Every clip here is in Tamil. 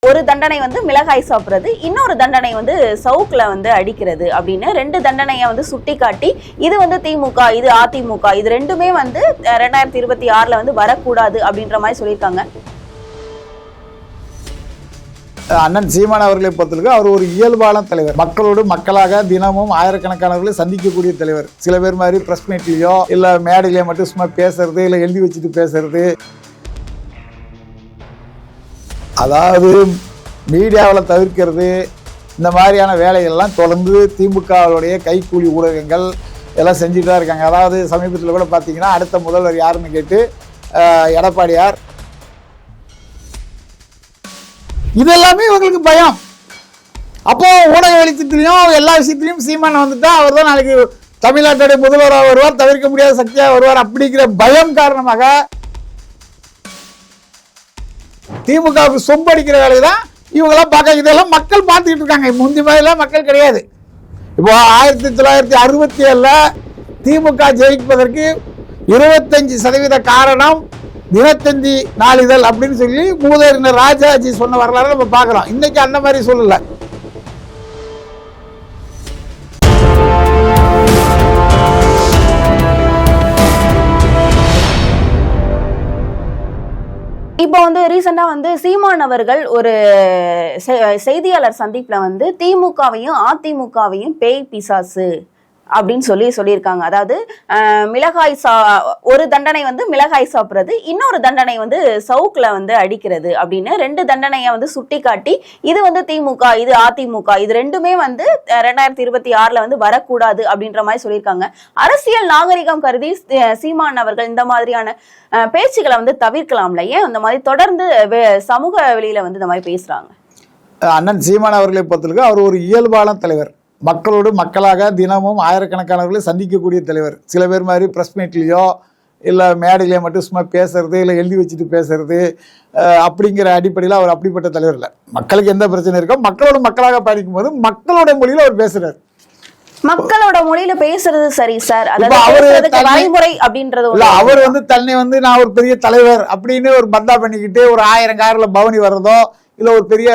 ஒரு தண்டனை வந்து மிளகாய் சாப்பிட்றது, இன்னொரு தண்டனை வந்து சவுக்குல வந்து அடிக்கிறது அப்படின்னு 2 தண்டனையை வந்து சுட்டி காட்டி இது வந்து திமுக, இது அதிமுக, இது ரெண்டுமே வந்து 2026ல வந்து வரக்கூடாது அப்படின்ற மாதிரி சொல்லியிருக்காங்க. அண்ணன் சீமான் அவர்களை பொறுத்தவரைக்கும் அவர் ஒரு இயல்பான தலைவர். மக்களோடு மக்களாக தினமும் ஆயிரக்கணக்கானவர்களை சந்திக்கக்கூடிய தலைவர். சில பேர் மாதிரி பிரஸ் மீட்லேயோ இல்லை மேடையிலேயோ மட்டும் சும்மா பேசுறது, இல்லை எழுதி வச்சுட்டு பேசுறது. அதாவது மீடியாவில் தவிர்க்கிறது, இந்த மாதிரியான வேலைகள்லாம் தொடர்ந்து திமுகவுடைய கைக்கூலி ஊடகங்கள் எல்லாம் செஞ்சுட்டு தான் இருக்காங்க. அதாவது சமீபத்தில் கூட பார்த்தீங்கன்னா அடுத்த முதல்வர் யாருன்னு கேட்டு எடப்பாடியார். இதெல்லாமே இவங்களுக்கு பயம். அப்போ ஊடக வெளிச்சத்திலையும் எல்லா விஷயத்திலையும் சீமான் வந்துட்டா அவர் தான் நாளைக்கு தமிழ்நாட்டுடைய முதல்வராக வருவார், தவிர்க்க முடியாத சக்தியாக வருவார் அப்படிங்கிற பயம் காரணமாக திமுகவுக்கு சொம்படிக்கிற வேலையை தான் இவங்கெல்லாம் பார்க்க. இதெல்லாம் மக்கள் பார்த்துக்கிட்டு இருக்காங்க. முந்தி மாதிரிலாம் மக்கள் கிடையாது. இப்போ 1967 திமுக ஜெயிப்பதற்கு 25% காரணம் தினத்தந்தி நாளிதழ் அப்படின்னு சொல்லி மூதறிஞர் ராஜாஜி சொன்ன வரலாறு நம்ம பார்க்கலாம். இன்னைக்கு அந்த மாதிரி சொல்லல. இப்போ வந்து ரீசெண்டா வந்து சீமான் அவர்கள் ஒரு செய்தியாளர் சந்திப்புல வந்து திமுகவையும் அதிமுகவையும் பேய் பிசாசு அப்படின்னு சொல்லியிருக்காங்க. அதாவது ஒரு தண்டனை வந்து மிளகாய் சாப்பிட்றது, இன்னொரு தண்டனை வந்து சவுக்குல வந்து அடிக்கிறது அப்படின்னு 2 தண்டனையை வந்து சுட்டி காட்டி இது வந்து திமுக, இது அதிமுக, இது ரெண்டுமே வந்து 2026ல வந்து வரக்கூடாது அப்படின்ற மாதிரி சொல்லியிருக்காங்க. அரசியல் நாகரிகம் கருதி சீமான் அவர்கள் இந்த மாதிரியான பேச்சுக்களை வந்து தவிர்க்கலாம்ல, ஏன் அந்த மாதிரி தொடர்ந்து சமூக வெளியில வந்து இந்த மாதிரி பேசுறாங்க? அண்ணன் சீமான் அவர்களை பொறுத்தவரைக்கும் அவர் ஒரு இயல்பான தலைவர். மக்களோடு மக்களாக தினமும் ஆயிரக்கணக்கானவர்களை சந்திக்கக்கூடிய தலைவர். சில பேர் மாதிரி பிரஸ் மீட்லேயோ இல்லை மேடையிலேயோ மட்டும் சும்மா பேசுறது, இல்லை எழுதி வச்சுட்டு பேசுறது அப்படிங்கிற அடிப்படையில் அவர் அப்படிப்பட்ட தலைவர் இல்லை. மக்களுக்கு எந்த பிரச்சனை இருக்கோ மக்களோட மக்களாக பயணிக்கும் போது மக்களோட மொழியில் அவர் பேசுறாரு. மக்களோட மொழியில பேசுறது சரி சார், வரைமுறை அப்படின்றது இல்ல. அவர் வந்து தன்னை வந்து நான் ஒரு பெரிய தலைவர் அப்படின்னு ஒரு பந்தா பண்ணிக்கிட்டு ஒரு 1000 காரில் பவனி வர்றதோ, இல்லை ஒரு பெரிய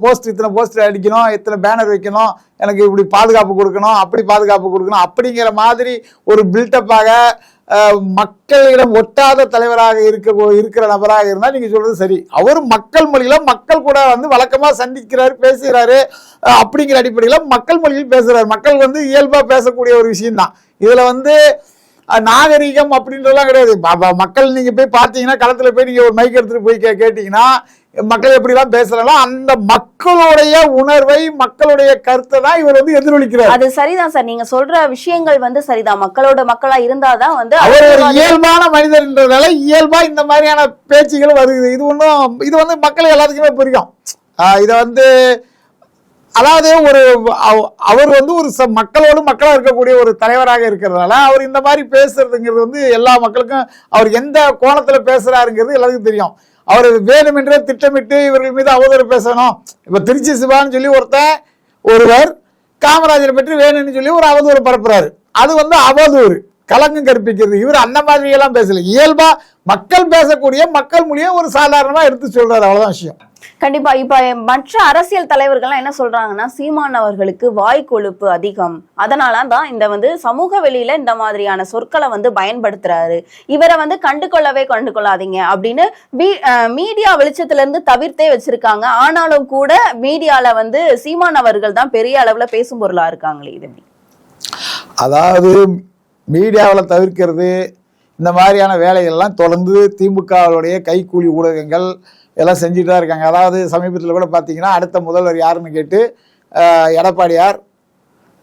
போஸ்ட், இத்தனை போஸ்டர் அடிக்கணும், இத்தனை பேனர் வைக்கணும், எனக்கு இப்படி பாதுகாப்பு கொடுக்கணும், அப்படி பாதுகாப்பு கொடுக்கணும் அப்படிங்கிற மாதிரி ஒரு பில்டப்பாக மக்களிடம் ஒட்டாத தலைவராக இருக்கிற நபராக இருந்தால் நீங்க சொல்றது சரி. அவர் மக்கள் மொழியில மக்கள் கூட வந்து வழக்கமா சந்திக்கிறாரு, பேசுகிறாரு. அப்படிங்கிற அடிப்படையில் மக்கள் மொழியில் பேசுறாரு. மக்கள் வந்து இயல்பா பேசக்கூடிய ஒரு விஷயம் தான். இதுல வந்து நாகரிகம் அப்படின்றதெல்லாம் கிடையாது. மக்கள் நீங்க போய் பார்த்தீங்கன்னா, களத்துல போய் நீங்க ஒரு மைக் எடுத்துட்டு போய் கேட்டீங்கன்னா மக்கள் எப்படிலாம் பேசுறாங்களோ அந்த மக்களுடைய உணர்வை, மக்களுடைய கருத்தை தான் இவர் வந்து எதிரொலிக்கிறார். அது சரிதான் சார், நீங்க சொல்ற விஷயங்கள் வந்து சரிதான். மக்களோட மக்களா இருந்தாதான் வந்து அவர் ஒரு இயல்பான மனிதர்ன்றதால இயல்பா இந்த மாதிரியான பேச்சுகள் வருது. இது வந்து மக்கள் எல்லாத்துக்குமே புரியும். இத வந்து அதாவது அவர் வந்து ஒரு மக்களோடு மக்களா இருக்கக்கூடிய ஒரு தலைவராக இருக்கிறதுனால அவர் இந்த மாதிரி பேசுறதுங்கிறது வந்து எல்லா மக்களுக்கும், அவர் எந்த கோணத்துல பேசுறாருங்கிறது எல்லாத்துக்கும் தெரியும். அவர் வேணுமென்றே திட்டமிட்டு இவர்கள் மீது அவதூறு பேசணும். இப்ப திருச்சி சிவான்னு சொல்லி ஒருவர் காமராஜரை பற்றி வேணும்னு சொல்லி ஒரு அவதூறு பரப்புறாரு. அது வந்து அவதூறு, கலங்கம் கற்பிக்கிறது. இவர் அந்த மாதிரி எல்லாம் பேசல. இயல்பா மக்கள் பேசக்கூடிய மக்கள் மொழியை ஒரு சாதாரணமா எடுத்து சொல்றாரு, அவ்வளவுதான் விஷயம். கண்டிப்பா. இப்ப மற்ற அரசியல் தலைவர்கள்லாம் என்ன சொல்றாங்கன்னா, சீமான் அவர்களுக்கு வாய் கொழுப்பு அதிகம், அதனாலதான் இந்த வந்து சமூக வெளியில இந்த மாதிரியான சொற்களை வந்து பயன்படுத்துறாரு, இவரை வந்து கண்டுகொள்ளாதீங்க அப்படின்னு மீடியா வெளிச்சத்துல இருந்து தவிர்த்தே வச்சிருக்காங்க. ஆனாலும் கூட மீடியால வந்து சீமான் அவர்கள் தான் பெரிய அளவுல பேசும் பொருளா இருக்காங்களே. இது அதாவது மீடியாவில் தவிர்க்கிறது, இந்த மாதிரியான வேலைகள்லாம் தொடர்ந்து திமுகவுடைய கைக்கூலி ஊடகங்கள் எல்லாம் செஞ்சுட்டு தான் இருக்காங்க. அதாவது சமீபத்தில் கூட பார்த்தீங்கன்னா அடுத்த முதல்வர் யாருன்னு கேட்டு எடப்பாடியார்,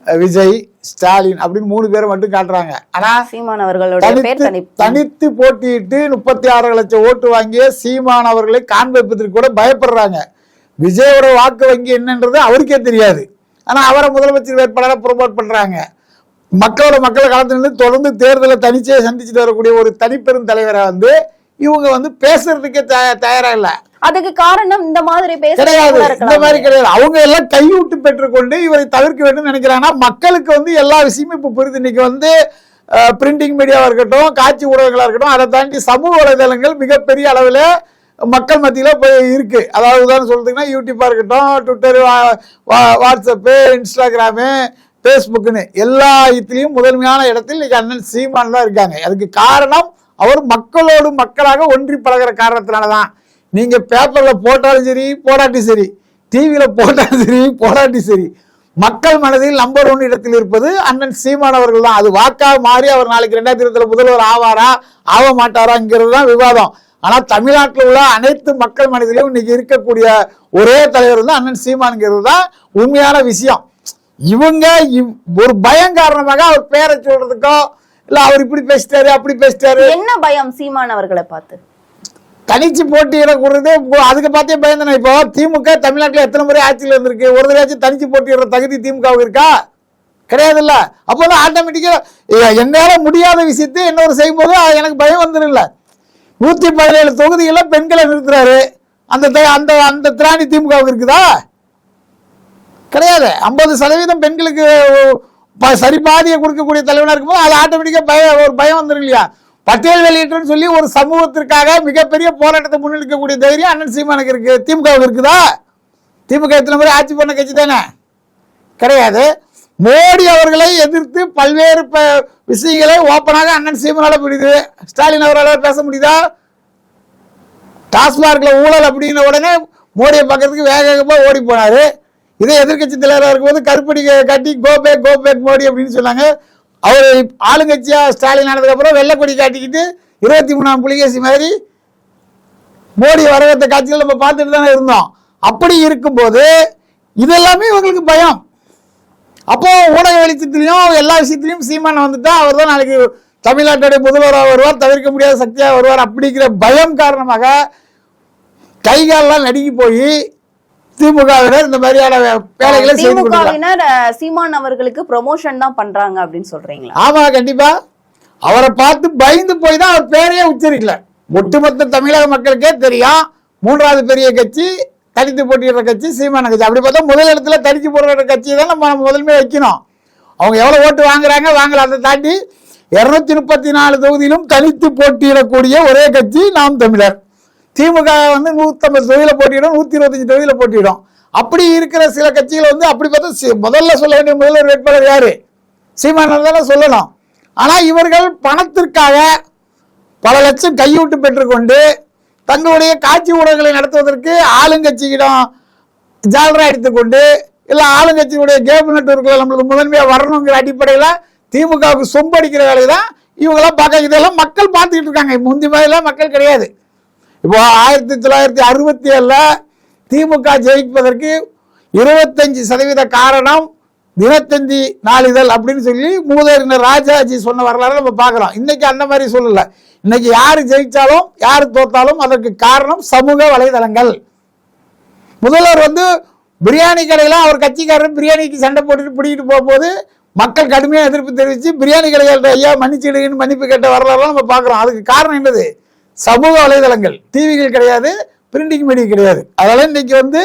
விஜய், ஸ்டாலின் அப்படின்னு 3 பேரை மட்டும் காட்டுறாங்க. ஆனா சீமான் அவர்களோட தனித்து போட்டியிட்டு 36 லட்சம் ஓட்டு வாங்கிய சீமான் அவர்களை காண்பிப்பதற்கு கூட பயப்படுறாங்க. விஜயோட வாக்கு வங்கி என்னன்றது அவருக்கே தெரியாது. ஆனா அவரை முதலமைச்சர் வேட்பாளரை ப்ரொமோட் பண்றாங்க. மக்களை களத்திலிருந்து தொடர்ந்து தேர்தலை தனிச்சே சந்திச்சுட்டு வரக்கூடிய ஒரு தனிப்பெரும் தலைவரை வந்து இவங்க வந்து பேசுறதுக்கே தயாரா இல்ல. அதுக்கு காரணம் இந்த மாதிரி கிடையாது, இந்த மாதிரி கிடையாது. அவங்க எல்லாம் கையூட்டு பெற்றுக்கொண்டு இவரை தவிர்க்க வேண்டும் நினைக்கிறாங்கன்னா மக்களுக்கு வந்து எல்லா விஷயமும் இப்ப புரியுது. இன்னைக்கு வந்து பிரிண்டிங் மீடியாவா இருக்கட்டும், காட்சி ஊடகங்களா இருக்கட்டும், அதை தாண்டி சமூக வலைதளங்கள் மிகப்பெரிய அளவில் மக்கள் மத்தியில் போய் இருக்கு. அதாவது உதாரணம் சொல்றதுன்னா யூடியூப்பா இருக்கட்டும், ட்விட்டர், வாட்ஸ்அப்பு, இன்ஸ்டாகிராமு, ஃபேஸ்புக்குன்னு எல்லா இதுலேயும் முதன்மையான இடத்தில் இன்னைக்கு அண்ணன் சீமான் தான் இருக்காங்க. அதுக்கு காரணம் அவர் மக்களோடு மக்களாக ஒன்றி பழகிற காரணத்தினால தான். நீங்க பேப்பர்ல போட்டாலும் சரி, போடாட்டி சரி, டிவியில போட்டாலும் சரி, போடாட்டி சரி, மக்கள் மனதில் நம்பர் 1 இடத்தில் இருப்பது அண்ணன் சீமான் அவர்கள் தான். அது வாக்காக மாறி அவர் நாளைக்கு 2020 முதல்வர் ஆவாரா ஆக மாட்டாராங்கிறது தான் விவாதம். ஆனா தமிழ்நாட்டில் உள்ள அனைத்து மக்கள் மனதிலும் இன்னைக்கு இருக்கக்கூடிய ஒரே தலைவர் தான் அண்ணன் சீமான்ங்கிறது தான் உண்மையான விஷயம். இவங்க ஒரு பயம் காரணமாக அவர் பேரை சொல்றதுக்கோ இல்ல அவர் இப்படி பேசிட்டாரு அப்படி பேசிட்டாரு. என்ன பயம் சீமான் அவர்களை பார்த்து? தனிச்சு போட்டியிடக்கூடாது, அதுக்கு பார்த்தே பயந்தானே. இப்போ திமுக தமிழ்நாட்டில் எத்தனை முறை ஆட்சியில் இருந்திருக்கு? ஒரு தடவையாச்சும் தனிச்சு போட்டியிடுற தகுதி திமுகவுக்கு இருக்கா? கிடையாதுல்ல. அப்போதான் ஆட்டோமேட்டிக்கா என்னால முடியாத விஷயத்தை இன்னொரு செய்யும்போது எனக்கு பயம் வந்துடல. 117 தொகுதிகளில் பெண்களை நிறுத்துறாரு. அந்த அந்த திராணி திமுகவுக்கு இருக்குதா? கிடையாது. 50% பெண்களுக்கு சரி பாதியை கொடுக்கக்கூடிய தலைவனா இருக்கும்போது அது ஆட்டோமேட்டிக்கா ஒரு பயம் வந்துடும் இல்லையா? பட்டியல் வெளியேற்றம்னு சொல்லி ஒரு சமூகத்திற்காக மிகப்பெரிய போராட்டத்தை முன்னெடுக்கக்கூடிய தைரியம் அண்ணன் சீமானுக்கு இருக்கு. திமுகவுக்கு இருக்குதா? திமுக எத்தனை முறை ஆட்சி பண்ண கட்சி தானே? கிடையாது. மோடி அவர்களை எதிர்த்து பல்வேறு விஷயங்களை ஓப்பனாக அண்ணன் சீமானால முடியுது. ஸ்டாலின் அவரால் பேச முடியுதா? டாஸ்மார்க்ல ஊழல் அப்படிங்கிற உடனே மோடியை பார்க்கறதுக்கு வேக வேகமாக ஓடி போனாரு. இதே எதிர்கட்சி தலைவராக இருக்கும்போது கருப்படி காட்டி கோபேக் மோடி அப்படின்னு சொன்னாங்க. அவர் ஆளுங்கட்சியா ஸ்டாலின் ஆனதுக்கு அப்புறம் வெள்ளக்கொடி காட்டிக்கிட்டு 23ஆம் புலிகேசி மாதிரி மோடி வரவேற்ற காட்சிகள் நம்ம பார்த்துட்டு தானே இருந்தோம். அப்படி இருக்கும்போது இதெல்லாமே இவங்களுக்கு பயம். அப்போ ஊடக வெளிச்சத்திலையும் எல்லா விஷயத்திலையும் சீமான் வந்துட்டா அவர் தான் நாளைக்கு தமிழ்நாட்டுடைய முதல்வராக வருவார், தவிர்க்க முடியாத சக்தியாக வருவார் அப்படிங்கிற பயம் காரணமாக கைகாலெல்லாம் நடுங்கி போய் திமுகவினர் இந்த மாதிரியான வேலைகளை திமுகவினர் சீமான் அவர்களுக்கு ப்ரொமோஷன் தான் பண்றாங்க அப்படின்னு சொல்றீங்களா? ஆமா, கண்டிப்பா. அவரை பார்த்து பயந்து போய் தான் அவர் பேரையே உச்சரிக்கல. ஒட்டுமொத்த தமிழக மக்களுக்கே தெரியும் 3வது பெரிய கட்சி தனித்து போட்டியிடுற கட்சி சீமான கட்சி. அப்படி பார்த்தா முதல் இடத்துல தனித்து போடுற கட்சியை தான் நம்ம முதல்மே வைக்கணும். அவங்க எவ்வளவு ஓட்டு வாங்கல. அதை தாண்டி 234 தொகுதியிலும் தனித்து போட்டியிடக்கூடிய ஒரே கட்சி நாம் தமிழர். திமுக 150 தொகுதியில போட்டியிடும், 125 தொகுதியில போட்டியிடும். அப்படி இருக்கிற சில கட்சிகள் அப்படி பார்த்தா முதல்ல சொல்ல வேண்டிய முதல்வர் வேட்பாளர் யாரு? சீமானவர் தானே சொல்லணும். ஆனா இவர்கள் பணத்திற்காக பல லட்சம் கையூட்டு பெற்றுக்கொண்டு தங்களுடைய காட்சி ஊடகங்களை நடத்துவதற்கு ஆளுங்கட்சியிடம் ஜாலரா எடுத்துக்கொண்டு இல்ல ஆளுங்கட்சியுடைய கேபினட் உறுப்பினர்கள் நம்மளுக்கு முதன்மையா வரணுங்கிற அடிப்படையில திமுகவுக்கு சொம்படிக்கிற வேலை தான் இவங்கெல்லாம் பார்க்க. இதெல்லாம் மக்கள் பார்த்துக்கிட்டு இருக்காங்க. முந்தி மாதிரிலாம் மக்கள் கிடையாது. இப்போ 1967 திமுக ஜெயிப்பதற்கு 25% காரணம் தினத்தந்தி நாளிதழ் அப்படின்னு சொல்லி மூதறிஞர் ராஜாஜி சொன்ன வரலாறு நம்ம பார்க்கலாம். இன்னைக்கு அந்த மாதிரி சொல்லல. இன்னைக்கு யாரு ஜெயிச்சாலும் யாரு தோத்தாலும் அதற்கு காரணம் சமூக வலைதளங்கள். முதல்வர் பிரியாணி கடையில அவர் கட்சிக்காரர் பிரியாணிக்கு சண்டை போட்டுட்டு பிடிக்கிட்டு போகும்போது மக்கள் கடுமையாக எதிர்ப்பு தெரிவித்து பிரியாணி கடைகள் ஐயா மன்னிச்சிடுங்கன்னு மன்னிப்பு கேட்ட வரலாறுலாம் நம்ம பார்க்குறோம். அதுக்கு காரணம் என்னது? சமூக வலைதளங்கள். டிவிகள் கிடையாது, பிரிண்டிங் மீடியா கிடையாது. அதனால இன்னைக்கு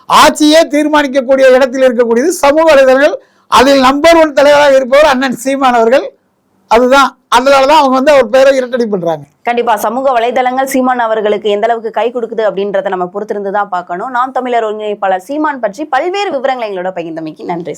ஆட்சியே தீர்மானிக்கக்கூடிய இடத்தில் இருக்கக்கூடியது சமூக வலைதளங்கள். அதில் நம்பர் 1 தலைவராக இருப்பவர் அண்ணன் சீமான் அவர்கள். அதுதான், அதனாலதான் அவங்க அவர் பேரை இரட்டடி பண்றாங்க. கண்டிப்பா சமூக வலைதளங்கள் சீமான் அவர்களுக்கு எந்த அளவுக்கு கை கொடுக்குது அப்படின்றத நம்ம பொறுத்திருந்து தான் பார்க்கணும். நாம் தமிழர் ஒருங்கிணைப்பாளர் சீமான் பற்றி பல்வேறு விவரங்களை எங்களோட பகிர்ந்தமைக்கு நன்றி.